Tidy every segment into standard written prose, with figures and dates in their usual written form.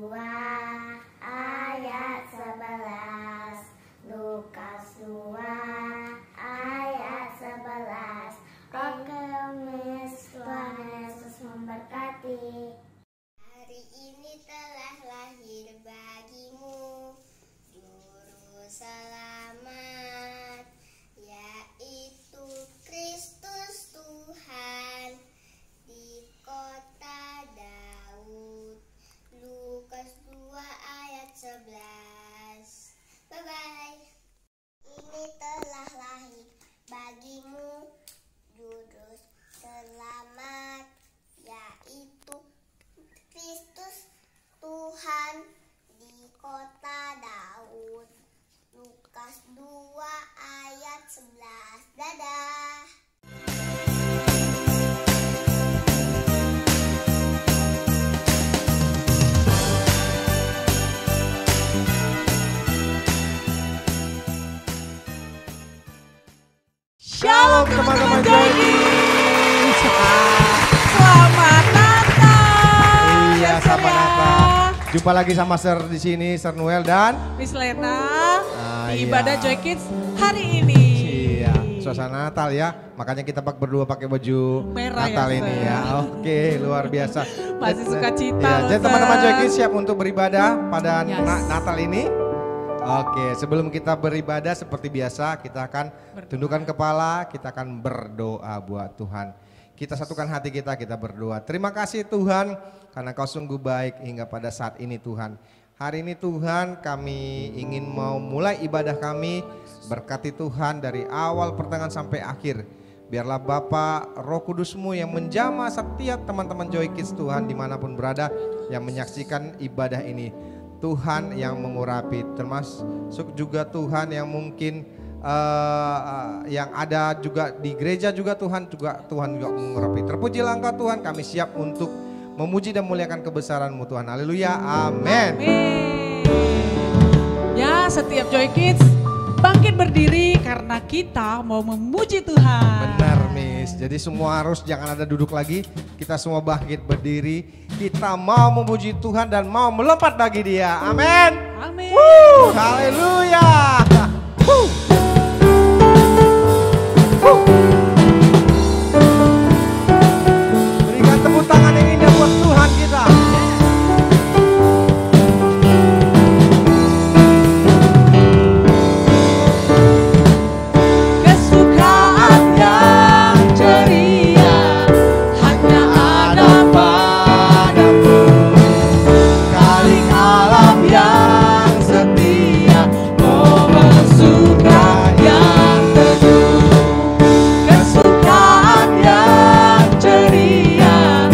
2 ayat 11. Lukas 2 ayat 11. Oke Miss, Tuhan Yesus memberkati. Hari ini telah lahir bagimu Juru Selamat, yaitu Kristus Tuhan di kota Daud. Lukas 2 ayat 11. Bye-bye. Ini telah lahir bagimu Juru Selamat, yaitu Kristus Tuhan di kota Daud. Lukas 2 ayat 11. Dadah. Shalom teman-teman Joykids. Selamat Natal. Iya, selamat Natal. Jumpa lagi sama Sir di sini, Sir Noel dan Miss Lena di iya. ibadah Joykids hari ini. Iya, suasana Natal ya. Makanya kita berdua pakai baju Merah Natal ya, ini Sir. ya. Oke, luar biasa. Masih suka cita Iya, loh, jadi teman-teman Sir. Joykids siap untuk beribadah pada Yes. Natal ini. Oke, sebelum kita beribadah seperti biasa kita akan tundukkan kepala, kita akan berdoa buat Tuhan. Kita satukan hati kita berdoa. Terima kasih Tuhan karena Kau sungguh baik hingga pada saat ini Tuhan. Hari ini Tuhan kami ingin mau mulai ibadah kami, berkati Tuhan dari awal pertengahan sampai akhir. Biarlah Bapa Roh Kudus-Mu yang menjamah setiap teman-teman Joykids Tuhan dimanapun berada yang menyaksikan ibadah ini. Tuhan yang mengurapi, termasuk juga Tuhan yang mungkin yang ada juga di gereja juga Tuhan juga mengurapi. Terpujilah Engkau Tuhan, kami siap untuk memuji dan muliakan kebesaran-Mu Tuhan. Haleluya, amin. Ya, setiap Joykids bangkit berdiri karena kita mau memuji Tuhan. Benar Miss, jadi semua harus jangan ada duduk lagi, kita semua bangkit berdiri. Kita mau memuji Tuhan dan mau melompat bagi Dia, amin. Amin. Haleluya. Berikan tepuk tangan yang indah buat Tuhan kita. Kesukaan yang ceria hanya ada padamu. Kali alam yang setia Momen suka yang teduh, kesukaan yang ceria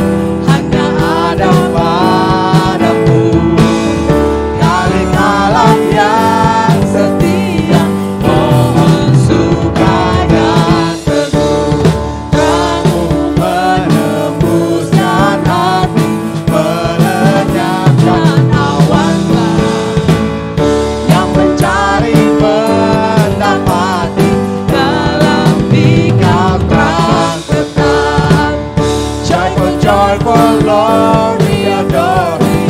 hanya ada padamu. kali alam yang Setia momen suka yang teduh, kamu menembuskan hati, melenyapkan awan yang mencari mendapati dalam dikau terang tetap. Joyful, joyful Lord, we adore Thee.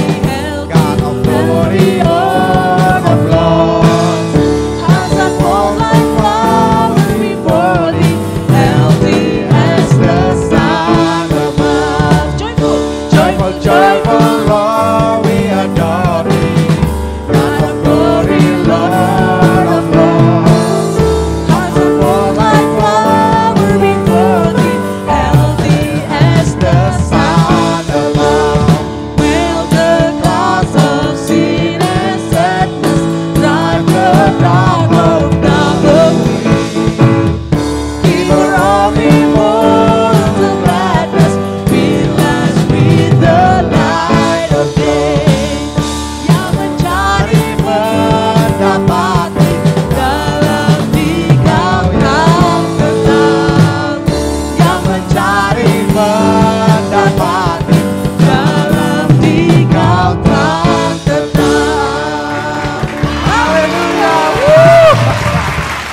God of glory, Lord of lords. Hearts that fall like flowers before Thee, healthy as the sun above. Joyful, Joyful, joyful Lord, we adore Thee. God of glory, Lord of lords. hearts that fall like flowers before Thee, healthy as the sun above. Will the clouds of sin and sadness drive the dark of Giver of emotions and gladness, fill us with the light of day. Yang mencari mendapati dalam dikau terang tetap. Yang mencari mendapati dalam dikau terang tetap. Haleluya.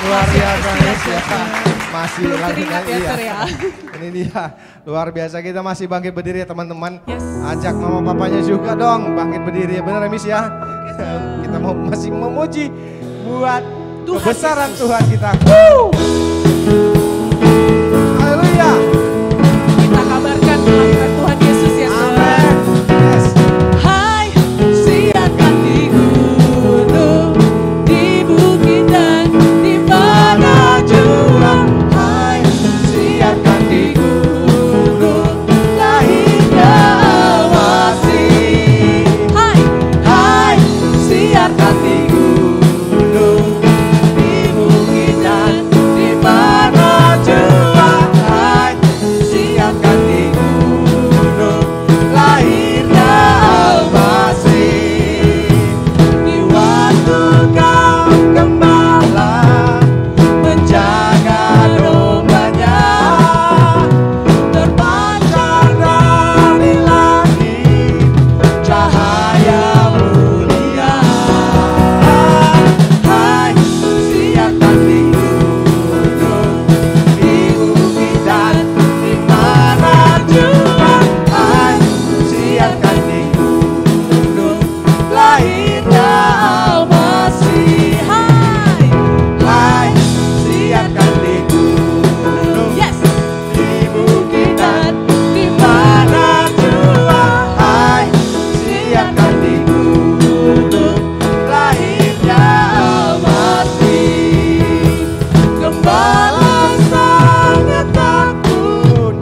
Luar biasa, Miss, ya. masih Belum lagi teringat ya, Sur ya. Ini dia, luar biasa, kita masih bangkit berdiri ya teman-teman. Yes. Ajak mama papanya juga dong bangkit berdiri ya, benar ya Miss ya. Kita mau masih memuji buat Tuhan kebesaran Yesus. Tuhan kita. Haleluya. Kita kabarkan kehadiran Tuhan Yesus ya, Sur. Amin. Yes. Hai, siarkan di gunung, di bukit dan di mana jua. Hai, siarkan di gunung, lahirnya awasi. Hai, siarkan di gunung, di bukit dan di mana jua. Hai, siarkan di gunung, lahirnya awasi. Di waktu kau gembala menjaga dombanya, terpancar dari langit cahaya mulia. Hai, siarkan di gunung, di bukit dan di mana jua. Hai, siarkan di gunung, lahirnya Almasih. Hai, siarkan di gunung, di bukit dan di mana jua. Hai, siarkan di gunung, lahirnya Almasih. Gembala sangat takut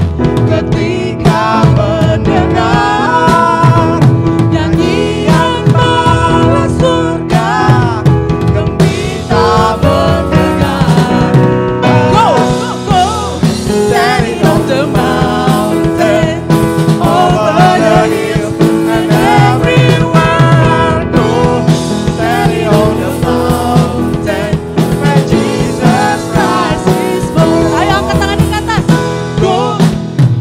ketika mendengar nyanyian bala surga, gembira mendengar. Go, go, go, standing on the mountain, over the hills and everywhere. Go, standing on the mountain, where Jesus Christ is born. Ayo angkat tangan ke atas. Go,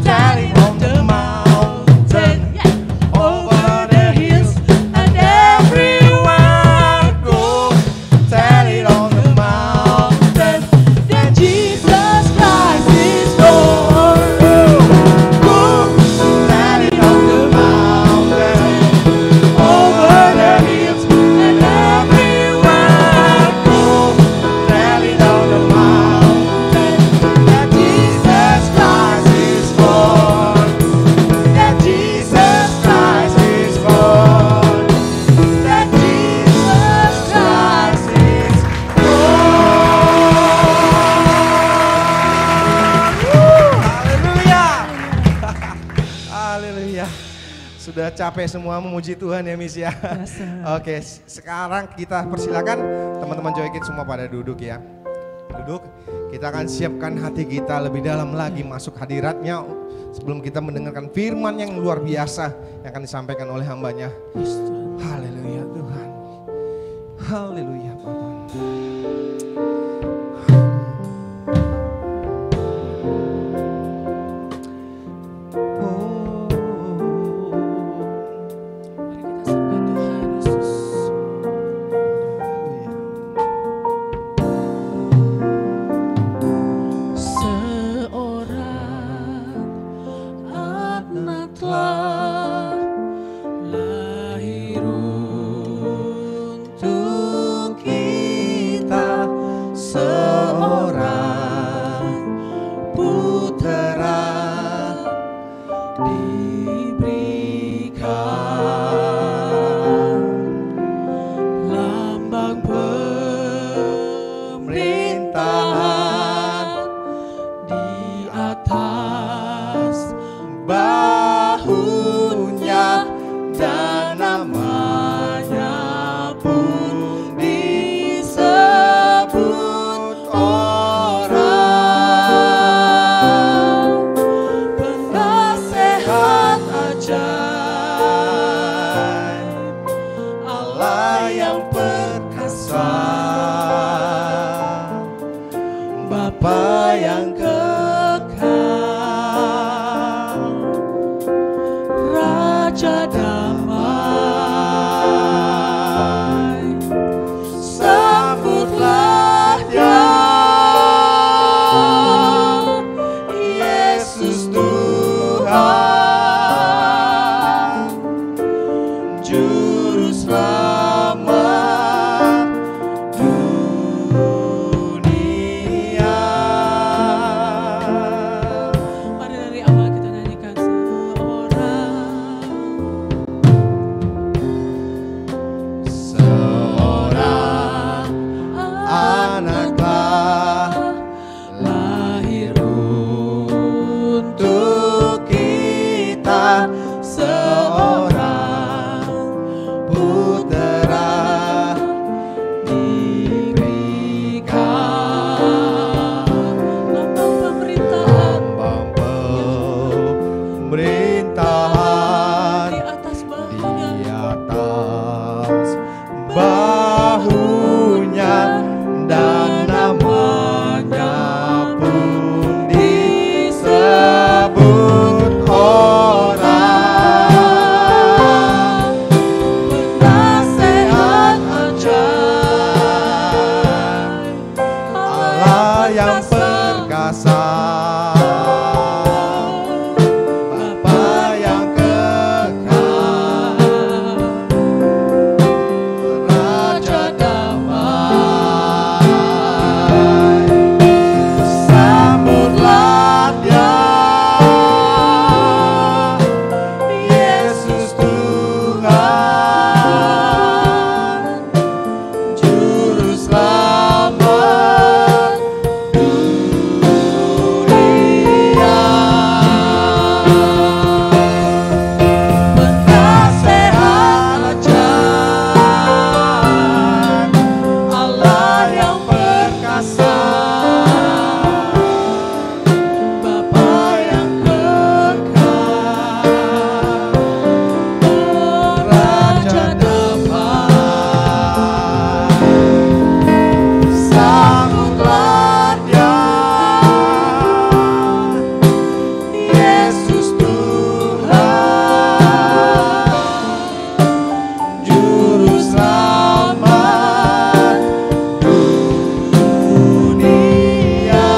standing on the mountain, over the hills and everywhere. Go, standing on the mountain, that Jesus Christ is born. Go, standing on the mountain, over the hills and everywhere. Go, standing on the mountain, that Jesus Christ is born. That Jesus Christ is born. That Jesus Christ is born. Haleluya. Haleluya. Sudah capek semua memuji Tuhan ya Miss ya. Yes, sir. Oke, sekarang kita persilakan teman-teman Joy Kids semua pada duduk ya. Duduk, kita akan siapkan hati kita lebih dalam lagi masuk hadiratnya sebelum kita mendengarkan firman yang luar biasa yang akan disampaikan oleh hambanya. Haleluya Tuhan. Haleluya Bapa. Mari kita sembah Tuhan Yesus. Seorang anak telah lahir untuk kita, seorang putera diberikan, lambang pemerintahan di atas bahunya, dan namanya pun disebut orang penasehat ajaib, Allah yang perkasa, Bapa yang kekal, Raja damai. Sambutlah Dia, bahunya dan namanya pun disebut orang penasehat ajaib, Allah yang perkasa, Bapa yang kekal, Raja damai. Sambutlah Dia, Yesus Tuhan, Juru Selamat dunia. Penasehat ajaib, Allah yang perkasa, Bapa yang kekal, Raja damai. Sambutlah Dia, Yesus Tuhan, Juru Selamat dunia.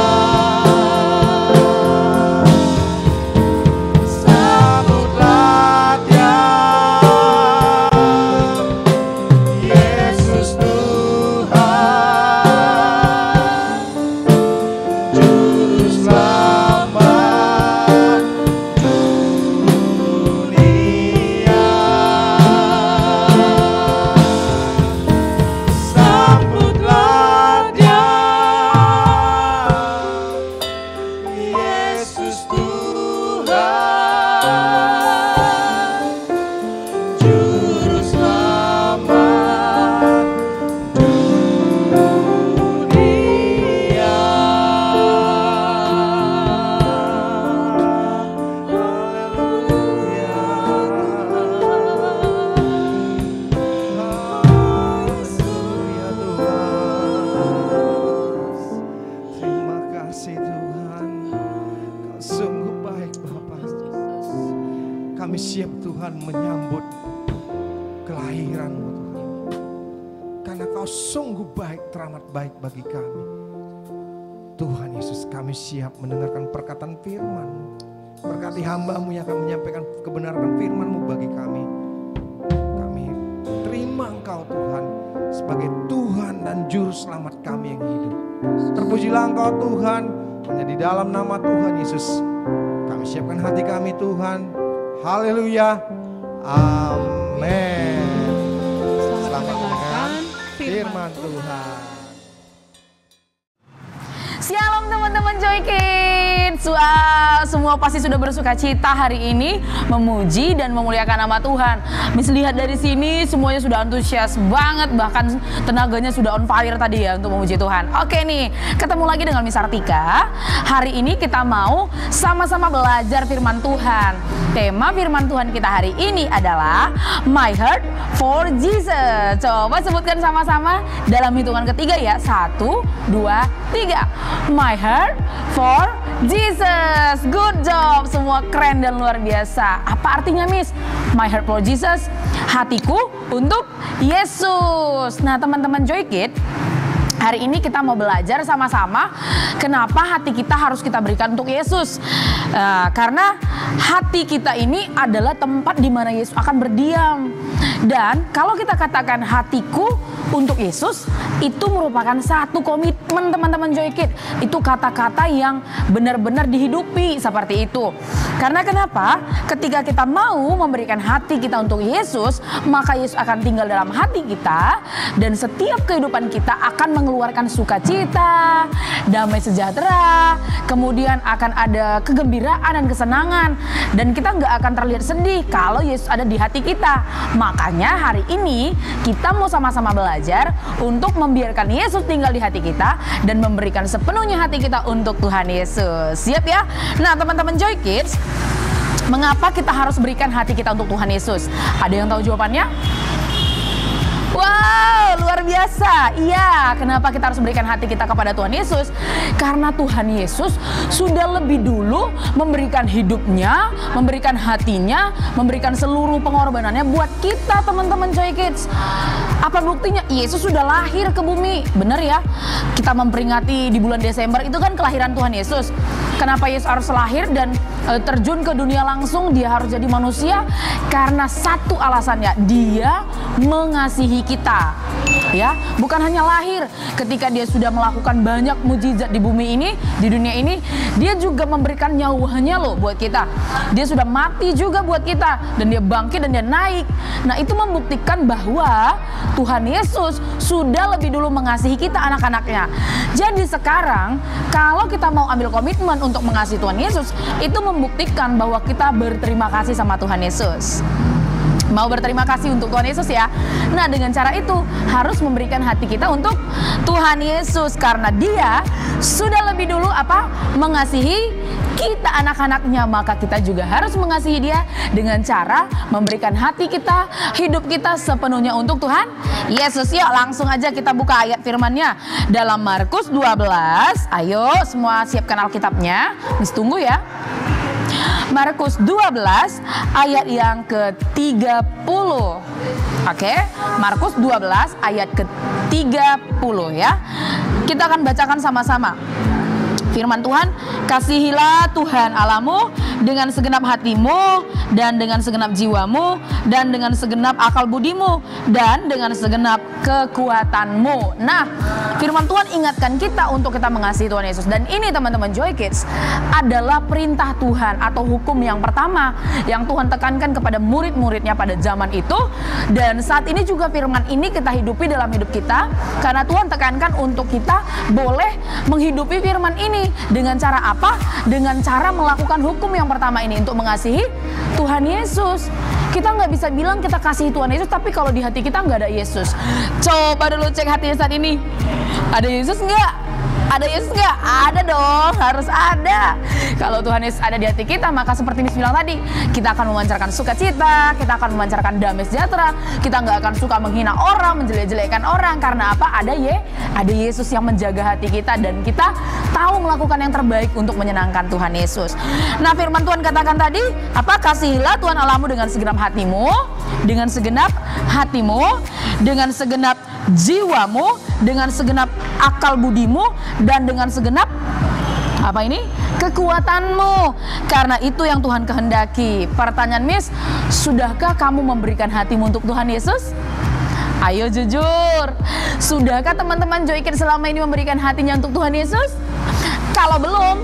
Sambutlah Dia, Yesus Tuhan, Juru Selamat dunia. Sambutlah Dia, Yesus Tuhan, Juru Selamat dunia. Haleluya Tuhan. Terima kasih Tuhan, Kau sungguh baik Bapa. Kami siap Tuhan menyambut kelahiran-Mu Tuhan, karena Kau sungguh baik, teramat baik bagi kami. Tuhan Yesus, kami siap mendengarkan perkataan firman-Mu. Berkati hamba-Mu yang akan menyampaikan kebenaran firman-Mu bagi kami. Kami terima Engkau Tuhan sebagai Tuhan dan Juru Selamat kami yang hidup. Terpujilah Engkau Tuhan, hanya di dalam nama Tuhan Yesus kami siapkan hati kami Tuhan. Haleluya, amin. Selamat mendengarkan firman Tuhan. Shalom teman-teman Joy Kids. Wow, semua pasti sudah bersuka cita hari ini memuji dan memuliakan nama Tuhan. Miss lihat dari sini semuanya sudah antusias banget, bahkan tenaganya sudah on fire tadi ya untuk memuji Tuhan. Oke nih, ketemu lagi dengan Miss Artika. Hari ini kita mau sama-sama belajar firman Tuhan. Tema firman Tuhan kita hari ini adalah My Heart for Jesus. Coba sebutkan sama-sama dalam hitungan ketiga ya. 1, 2, 3. My heart for Jesus. Good job, semua keren dan luar biasa. Apa artinya Miss? My heart for Jesus, hatiku untuk Yesus. Nah teman-teman Joy Kids, hari ini kita mau belajar sama-sama kenapa hati kita harus kita berikan untuk Yesus. Karena hati kita ini adalah tempat di mana Yesus akan berdiam. Dan kalau kita katakan hatiku untuk Yesus, itu merupakan satu komitmen teman-teman Joy Kids. Itu kata-kata yang benar-benar dihidupi seperti itu. Karena kenapa? Ketika kita mau memberikan hati kita untuk Yesus, maka Yesus akan tinggal dalam hati kita. Dan setiap kehidupan kita akan mengeluarkan sukacita, damai sejahtera, kemudian akan ada kegembiraan dan kesenangan. Dan kita nggak akan terlihat sedih kalau Yesus ada di hati kita. Makanya hari ini kita mau sama-sama belajar untuk membiarkan Yesus tinggal di hati kita dan memberikan sepenuhnya hati kita untuk Tuhan Yesus. Siap ya? Nah teman-teman Joy Kids, mengapa kita harus berikan hati kita untuk Tuhan Yesus? Ada yang tahu jawabannya? biasa. Iya, kenapa kita harus berikan hati kita kepada Tuhan Yesus? Karena Tuhan Yesus sudah lebih dulu memberikan hidupnya, memberikan hatinya, memberikan seluruh pengorbanannya buat kita, teman-teman Joy Kids. Apa buktinya? Yesus sudah lahir ke bumi. Benar ya? Kita memperingati di bulan Desember itu kan kelahiran Tuhan Yesus. Kenapa Yesus harus lahir dan terjun ke dunia langsung? Dia harus jadi manusia karena satu alasannya, dia mengasihi kita. Ya, bukan hanya lahir, ketika dia sudah melakukan banyak mujizat di bumi ini, di dunia ini, dia juga memberikan nyawanya loh buat kita. Dia sudah mati juga buat kita, dan dia bangkit dan dia naik. Nah, itu membuktikan bahwa Tuhan Yesus sudah lebih dulu mengasihi kita, anak-anaknya. Jadi sekarang kalau kita mau ambil komitmen untuk mengasihi Tuhan Yesus, itu membuktikan bahwa kita berterima kasih sama Tuhan Yesus. Mau berterima kasih untuk Tuhan Yesus ya. Nah, dengan cara itu harus memberikan hati kita untuk Tuhan Yesus, karena dia sudah lebih dulu mengasihi kita, anak-anaknya. Maka kita juga harus mengasihi dia dengan cara memberikan hati kita, hidup kita sepenuhnya untuk Tuhan Yesus. Yuk langsung aja kita buka ayat firman-Nya dalam Markus 12. Ayo semua siapkan Alkitabnya, Miss tunggu ya. Markus 12 ayat yang ke-30. Oke, Markus 12 ayat ke-30 ya. Kita akan bacakan sama-sama. Firman Tuhan, kasihilah Tuhan Allahmu dengan segenap hatimu, dan dengan segenap jiwamu, dan dengan segenap akal budimu, dan dengan segenap kekuatanmu. Nah, firman Tuhan ingatkan kita untuk kita mengasihi Tuhan Yesus. Dan ini teman-teman Joy Kids adalah perintah Tuhan atau hukum yang pertama yang Tuhan tekankan kepada murid-muridnya pada zaman itu. Dan saat ini juga firman ini kita hidupi dalam hidup kita, karena Tuhan tekankan untuk kita boleh menghidupi firman ini. Dengan cara apa? Dengan cara melakukan hukum yang pertama ini, untuk mengasihi Tuhan Yesus. Kita nggak bisa bilang kita kasih Tuhan Yesus, tapi kalau di hati kita nggak ada Yesus. Coba dulu cek hatinya saat ini. Ada Yesus nggak? Ada Yesus nggak? Ada dong, harus ada. Kalau Tuhan Yesus ada di hati kita, maka seperti Miss bilang tadi, kita akan memancarkan sukacita, kita akan memancarkan damai sejahtera, kita nggak akan suka menghina orang, menjelek-jelekan orang. Karena apa? Ada Yesus yang menjaga hati kita, dan kita tahu melakukan yang terbaik untuk menyenangkan Tuhan Yesus. Nah, firman Tuhan katakan tadi, kasihilah Tuhan Allahmu dengan segenap hatimu, dengan segenap hatimu, dengan segenap jiwamu, dengan segenap akal budimu, dan dengan segenap kekuatanmu. Karena itu yang Tuhan kehendaki. Pertanyaan Miss, sudahkah kamu memberikan hatimu untuk Tuhan Yesus? Ayo jujur, sudahkah teman-teman Joy Kids selama ini memberikan hatinya untuk Tuhan Yesus? Kalau belum,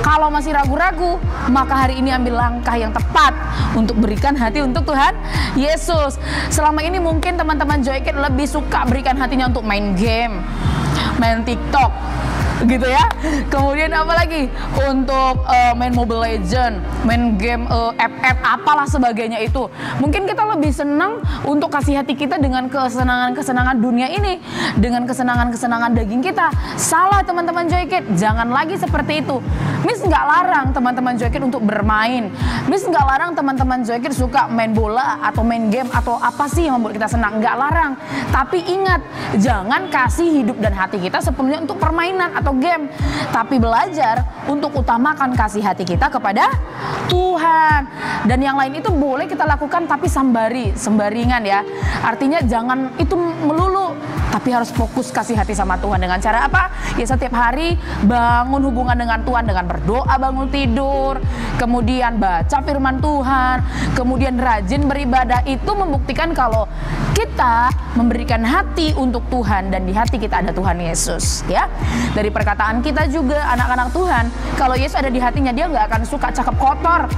kalau masih ragu-ragu, maka hari ini ambil langkah yang tepat untuk berikan hati untuk Tuhan Yesus. Selama ini mungkin teman-teman Joy Kids lebih suka berikan hatinya untuk main game, main TikTok, gitu ya. Kemudian apa lagi? Untuk main Mobile Legend, main game FF apalah sebagainya itu. Mungkin kita lebih senang untuk kasih hati kita dengan kesenangan-kesenangan dunia ini, dengan kesenangan-kesenangan daging kita. Salah teman-teman Joy Kids, jangan lagi seperti itu. Miss nggak larang teman-teman Joy Kids untuk bermain. Miss nggak larang teman-teman Joy Kids suka main bola atau main game atau apa sih yang membuat kita senang. Nggak larang. Tapi ingat, jangan kasih hidup dan hati kita sepenuhnya untuk permainan atau game, tapi belajar untuk utamakan kasih hati kita kepada Tuhan. Dan yang lain itu boleh kita lakukan, tapi sembaringan ya. Artinya jangan itu melulu, tapi harus fokus kasih hati sama Tuhan. Dengan cara apa? Ya setiap hari bangun hubungan dengan Tuhan dengan berdoa bangun tidur, kemudian baca firman Tuhan, kemudian rajin beribadah. Itu membuktikan kalau kita memberikan hati untuk Tuhan, dan di hati kita ada Tuhan Yesus ya. Dari perkataan kita juga anak-anak Tuhan, kalau Yesus ada di hatinya, dia nggak akan suka cakap kotor,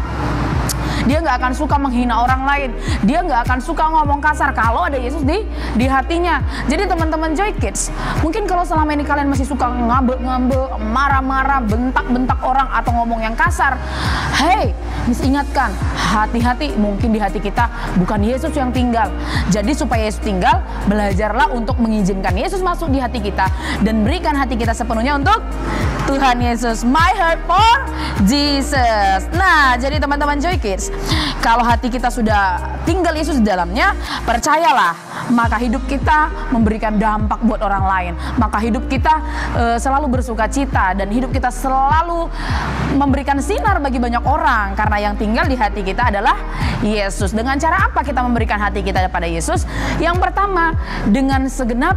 dia nggak akan suka menghina orang lain, dia nggak akan suka ngomong kasar kalau ada Yesus di hatinya. Jadi teman-teman Joy Kids, mungkin kalau selama ini kalian masih suka ngambek-ngambek, marah-marah, bentak-bentak orang atau ngomong yang kasar, hey, Miss ingatkan, hati-hati, mungkin di hati kita bukan Yesus yang tinggal. Jadi supaya Yesus tinggal, belajarlah untuk mengizinkan Yesus masuk di hati kita dan berikan hati kita sepenuhnya untuk Tuhan Yesus. My heart for Jesus. Nah, jadi teman-teman Joy Kids, kalau hati kita sudah tinggal Yesus di dalamnya, percayalah, maka hidup kita memberikan dampak buat orang lain. Maka hidup kita selalu bersuka cita, dan hidup kita selalu memberikan sinar bagi banyak orang, karena yang tinggal di hati kita adalah Yesus. Dengan cara apa kita memberikan hati kita kepada Yesus? Yang pertama, dengan segenap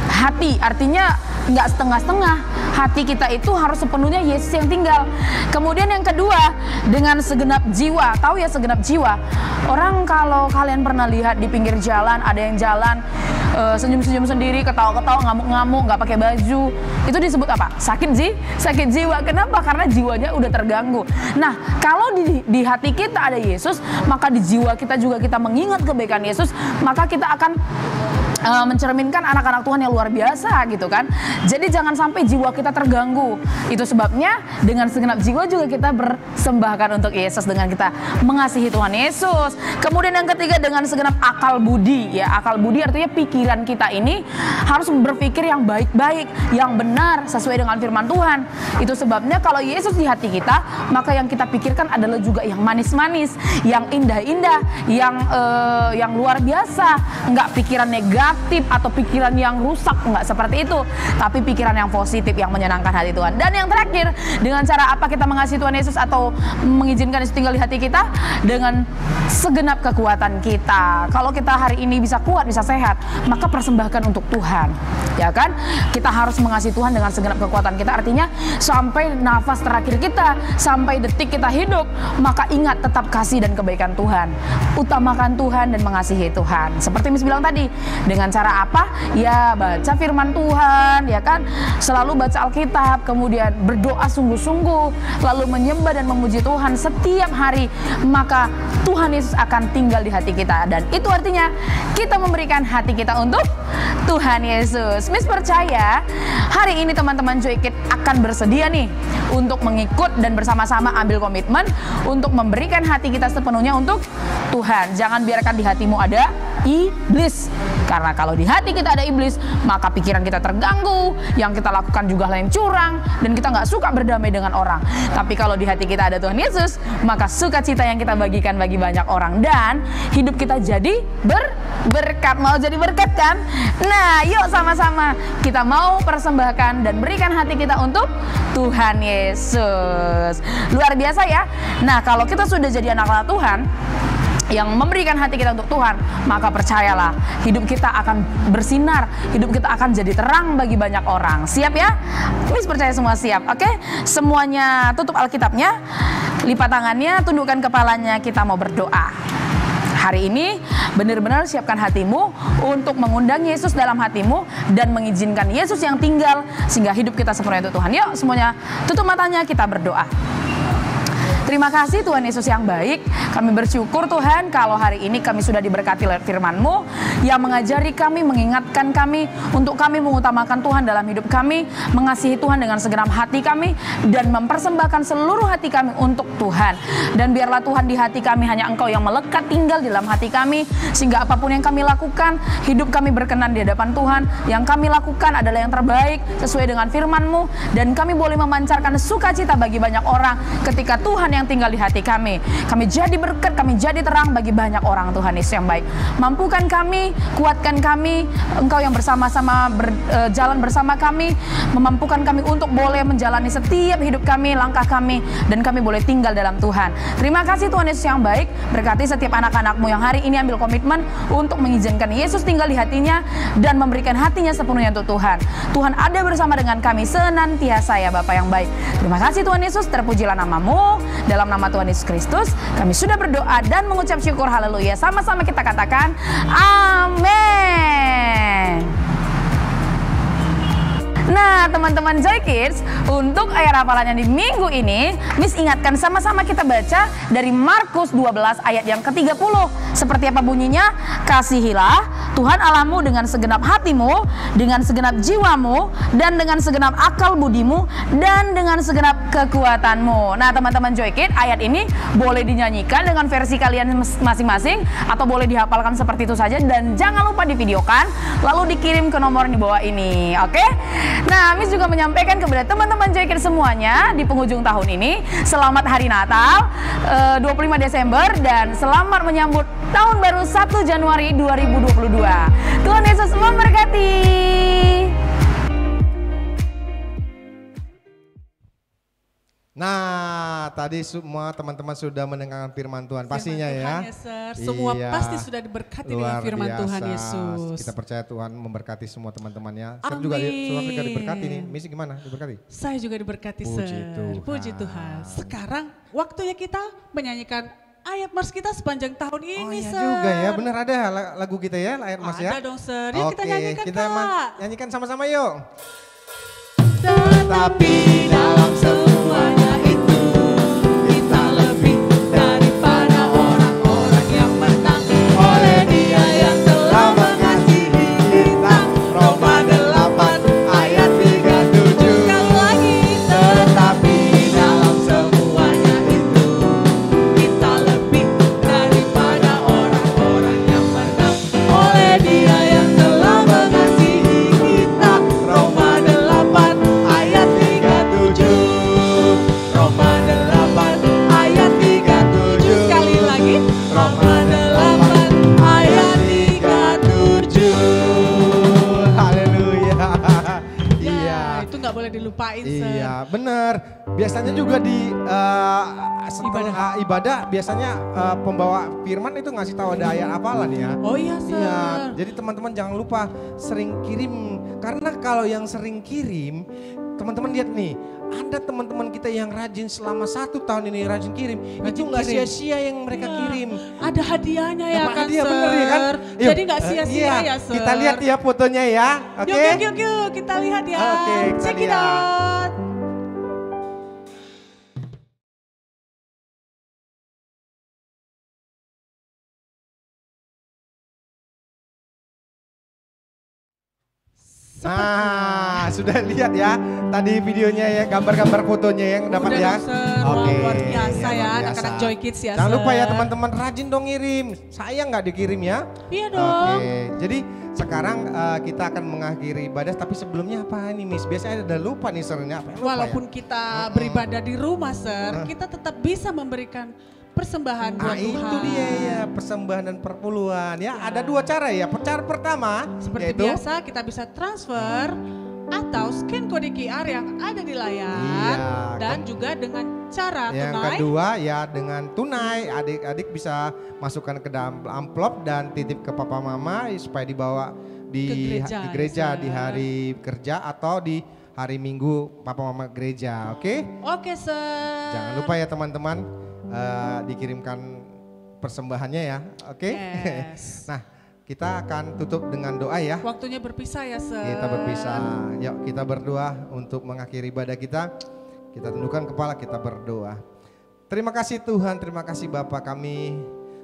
hati, artinya nggak setengah-setengah. Hati kita itu harus sepenuhnya Yesus yang tinggal. Kemudian yang kedua, dengan segenap jiwa. Tahu ya segenap jiwa? Orang kalau kalian pernah lihat di pinggir jalan, ada yang jalan senyum-senyum sendiri, ketawa-ketawa, ngamuk-ngamuk, nggak pakai baju, itu disebut apa? Sakit jiwa. Kenapa? Karena jiwanya udah terganggu. Nah, kalau di hati kita ada Yesus, maka di jiwa kita juga kita mengingat kebaikan Yesus, maka kita akan mencerminkan anak-anak Tuhan yang luar biasa gitu kan. Jadi jangan sampai jiwa kita terganggu. Itu sebabnya dengan segenap jiwa juga kita bersembahkan untuk Yesus dengan kita mengasihi Tuhan Yesus. Kemudian yang ketiga, dengan segenap akal budi. Ya, akal budi artinya pikiran kita ini harus berpikir yang baik-baik, yang benar sesuai dengan firman Tuhan. Itu sebabnya kalau Yesus di hati kita, maka yang kita pikirkan adalah juga yang manis-manis, yang indah-indah, yang luar biasa. Enggak pikiran negatif atau pikiran yang rusak, enggak seperti itu, tapi pikiran yang positif yang menyenangkan hati Tuhan. Dan yang terakhir, dengan cara apa kita mengasihi Tuhan Yesus atau mengizinkan Yesus tinggal di hati kita? Dengan segenap kekuatan kita. Kalau kita hari ini bisa kuat, bisa sehat, maka persembahkan untuk Tuhan, ya kan? Kita harus mengasihi Tuhan dengan segenap kekuatan kita, artinya sampai nafas terakhir kita, sampai detik kita hidup, maka ingat tetap kasih dan kebaikan Tuhan, utamakan Tuhan dan mengasihi Tuhan. Seperti Miss bilang tadi, dengan cara apa? Ya baca firman Tuhan, ya kan? Selalu baca Alkitab, kemudian berdoa sungguh-sungguh, lalu menyembah dan memuji Tuhan setiap hari, maka Tuhan Yesus akan tinggal di hati kita. Dan itu artinya kita memberikan hati kita untuk Tuhan Yesus. Miss percaya hari ini teman-teman Joy Kids akan bersedia nih untuk mengikut dan bersama-sama ambil komitmen untuk memberikan hati kita sepenuhnya untuk Tuhan. Jangan biarkan di hatimu ada iblis, karena kalau di hati kita ada iblis, maka pikiran kita terganggu, yang kita lakukan juga hal yang curang, dan kita nggak suka berdamai dengan orang. Tapi kalau di hati kita ada Tuhan Yesus, maka sukacita yang kita bagikan bagi banyak orang, dan hidup kita jadi berkat. Mau jadi berkat kan? Nah, yuk sama-sama kita mau persembahkan dan berikan hati kita untuk Tuhan Yesus. Luar biasa ya. Nah, kalau kita sudah jadi anak-anak Tuhan yang memberikan hati kita untuk Tuhan, maka percayalah, hidup kita akan bersinar, hidup kita akan jadi terang bagi banyak orang. Siap ya? Miss percaya semua siap, oke? Semuanya tutup Alkitabnya, lipat tangannya, tundukkan kepalanya, kita mau berdoa. Hari ini benar-benar siapkan hatimu untuk mengundang Yesus dalam hatimu dan mengizinkan Yesus yang tinggal sehingga hidup kita sepenuhnya untuk Tuhan. Yuk semuanya tutup matanya, kita berdoa. Terima kasih Tuhan Yesus yang baik. Kami bersyukur Tuhan kalau hari ini kami sudah diberkati oleh firman-Mu yang mengajari kami, mengingatkan kami untuk kami mengutamakan Tuhan dalam hidup kami, mengasihi Tuhan dengan segenap hati kami, dan mempersembahkan seluruh hati kami untuk Tuhan. Dan biarlah Tuhan di hati kami hanya Engkau yang melekat tinggal di dalam hati kami, sehingga apapun yang kami lakukan, hidup kami berkenan di hadapan Tuhan. Yang kami lakukan adalah yang terbaik sesuai dengan firman-Mu, dan kami boleh memancarkan sukacita bagi banyak orang ketika Tuhan yang tinggal di hati kami. Kami jadi berkat, kami jadi terang bagi banyak orang. Tuhan Yesus yang baik, mampukan kami, kuatkan kami. Engkau yang bersama-sama berjalan bersama kami, memampukan kami untuk boleh menjalani setiap hidup kami, langkah kami, dan kami boleh tinggal dalam Tuhan. Terima kasih Tuhan Yesus yang baik. Berkati setiap anak-anak-Mu yang hari ini ambil komitmen untuk mengizinkan Yesus tinggal di hatinya dan memberikan hatinya sepenuhnya untuk Tuhan. Tuhan ada bersama dengan kami senantiasa ya Bapa yang baik. Terima kasih Tuhan Yesus, terpujilah nama-Mu. Dalam nama Tuhan Yesus Kristus, kami sudah berdoa dan mengucap syukur. Haleluya. Sama-sama kita katakan amin. Nah teman-teman Joy Kids, untuk ayat hafalannya di minggu ini, Miss ingatkan sama-sama kita baca dari Markus 12 ayat yang ke-30. Seperti apa bunyinya? Kasihilah Tuhan Allahmu dengan segenap hatimu, dengan segenap jiwamu, dan dengan segenap akal budimu, dan dengan segenap kekuatanmu. Nah teman-teman Joy Kids, ayat ini boleh dinyanyikan dengan versi kalian masing-masing, atau boleh dihafalkan seperti itu saja, dan jangan lupa divideokan lalu dikirim ke nomor di bawah ini, oke? Nah Miss juga menyampaikan kepada teman-teman Joy Kids semuanya di penghujung tahun ini, selamat Hari Natal 25 Desember dan selamat menyambut tahun baru 1 Januari 2022. Tuhan Yesus memberkati. Nah, tadi semua teman-teman sudah mendengarkan firman Tuhan pastinya Firman ya. Tuhan, Sir. Semua pasti sudah diberkati dengan Luar firman biasa. Tuhan Yesus. Kita percaya Tuhan memberkati semua teman-temannya. Saya Amin. juga diberkati nih. Misi gimana? Diberkati? Saya juga diberkati, Puji Sir. Tuhan. Puji Tuhan. Sekarang waktunya kita menyanyikan ayat Mars kita sepanjang tahun Oh ini, iya Sir. juga ya, benar ada lagu kita ya, ayat Mas ya. Ada dong, Sir. Yuk kita nyanyikan, kita Kak. nyanyikan sama-sama yuk. Tetapi dalam semuanya itu kita lebih daripada orang-orang yang menang oleh Dia yang telah mengasihi kita. Roma 8 ayat 37. Sekali lagi. Tetapi dalam semuanya itu kita lebih daripada orang-orang yang menang oleh Dia yang telah mengasihi kita. Roma 8 ayat 37. Roma 8 ayat 37. Sekali lagi. Roma 8 ayat 37. Haleluya. Ya, Iya. itu nggak boleh dilupain, Sir. Iya, benar. Biasanya juga di setelah ibadah biasanya pembawa firman itu ngasih tahu ada ayat apalan ya. Oh iya, Sir. Iya, jadi teman-teman jangan lupa sering kirim. Karena kalau yang sering kirim, teman-teman lihat nih, ada teman-teman kita yang rajin selama 1 tahun ini rajin kirim. Itu nggak kirim. sia-sia yang mereka Iya. kirim. Ada hadiahnya ya Dapat kan, hadiah, Sir. bener ya kan? Yuk, Jadi nggak sia-sia iya, ya, Sir. kita lihat ya fotonya ya, oke? Yuk, kita lihat ya. Oke, kita Check it lihat. out. Nah, sudah lihat ya tadi videonya ya, gambar-gambar fotonya yang dapat Udah ya. dong, Sir. Wah, luar biasa ya, luar anak-anak biasa. Joy Kids ya, Jangan lupa ya Sir. teman-teman rajin dong ngirim. Saya nggak dikirim ya. Iya dong. Oke, jadi sekarang kita akan mengakhiri ibadah, tapi sebelumnya apa nih Miss? Biasanya ada lupa nih Sernya, apa yang lupa Walaupun ya? kita beribadah di rumah, Sir, kita tetap bisa memberikan persembahan buat Tuhan. Itu dia ya, persembahan dan perpuluhan ya. Ada 2 cara ya. Cara pertama Seperti yaitu biasa kita bisa transfer atau scan kode QR yang ada di layar Iya, dan juga dengan cara yang tunai. kedua ya dengan tunai, adik-adik bisa masukkan ke dalam amplop dan titip ke papa mama supaya dibawa di gereja ya, di Sir. hari kerja atau di hari Minggu papa mama gereja, oke? Oke, Sir. Jangan lupa ya teman-teman dikirimkan persembahannya ya, oke? Yes. Nah, kita akan tutup dengan doa ya. Waktunya berpisah ya, Sir. Kita berpisah. Yuk kita berdoa untuk mengakhiri ibadah kita. Kita tundukkan kepala, kita berdoa. Terima kasih Tuhan, terima kasih Bapa, kami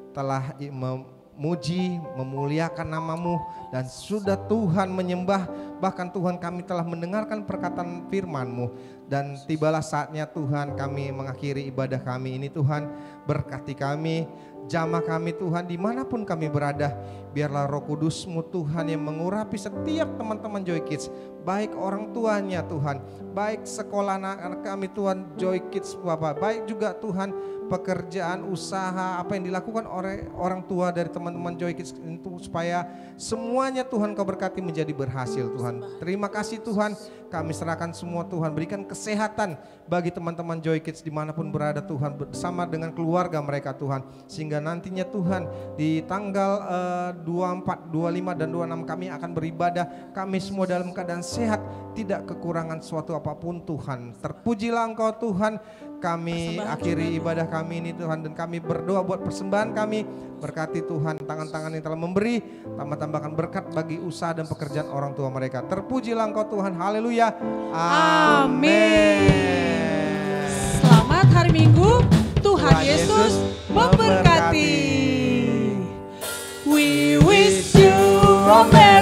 telah memuji, memuliakan nama-Mu dan sudah Tuhan menyembah. Bahkan Tuhan kami telah mendengarkan perkataan firman-Mu. Dan tibalah saatnya Tuhan kami mengakhiri ibadah kami ini Tuhan. Berkati kami, jamah kami Tuhan dimanapun kami berada. Biarlah Roh Kudus-Mu Tuhan yang mengurapi setiap teman-teman Joy Kids. Baik orang tuanya Tuhan, baik sekolah anak-anak kami Tuhan Joy Kids Bapak. Baik juga Tuhan pekerjaan, usaha, apa yang dilakukan oleh orang tua dari teman-teman Joy Kids itu supaya semuanya Tuhan Kau berkati menjadi berhasil Tuhan. Terima kasih Tuhan, kami serahkan semua Tuhan, berikan kesehatan bagi teman-teman Joy Kids dimanapun berada Tuhan, bersama dengan keluarga mereka Tuhan. Sehingga nantinya Tuhan di tanggal 24, 25 dan 26 kami akan beribadah, kami semua dalam keadaan sehat, tidak kekurangan suatu apapun Tuhan. Terpujilah Engkau Tuhan. Kami akhiri ibadah kami ini Tuhan, dan kami berdoa buat persembahan kami. Berkati Tuhan tangan-tangan yang telah memberi, tambah-tambahkan berkat bagi usaha dan pekerjaan orang tua mereka. Terpujilah Engkau Tuhan, haleluya, amin. Selamat hari Minggu, Tuhan Yesus memberkati. We wish you a merry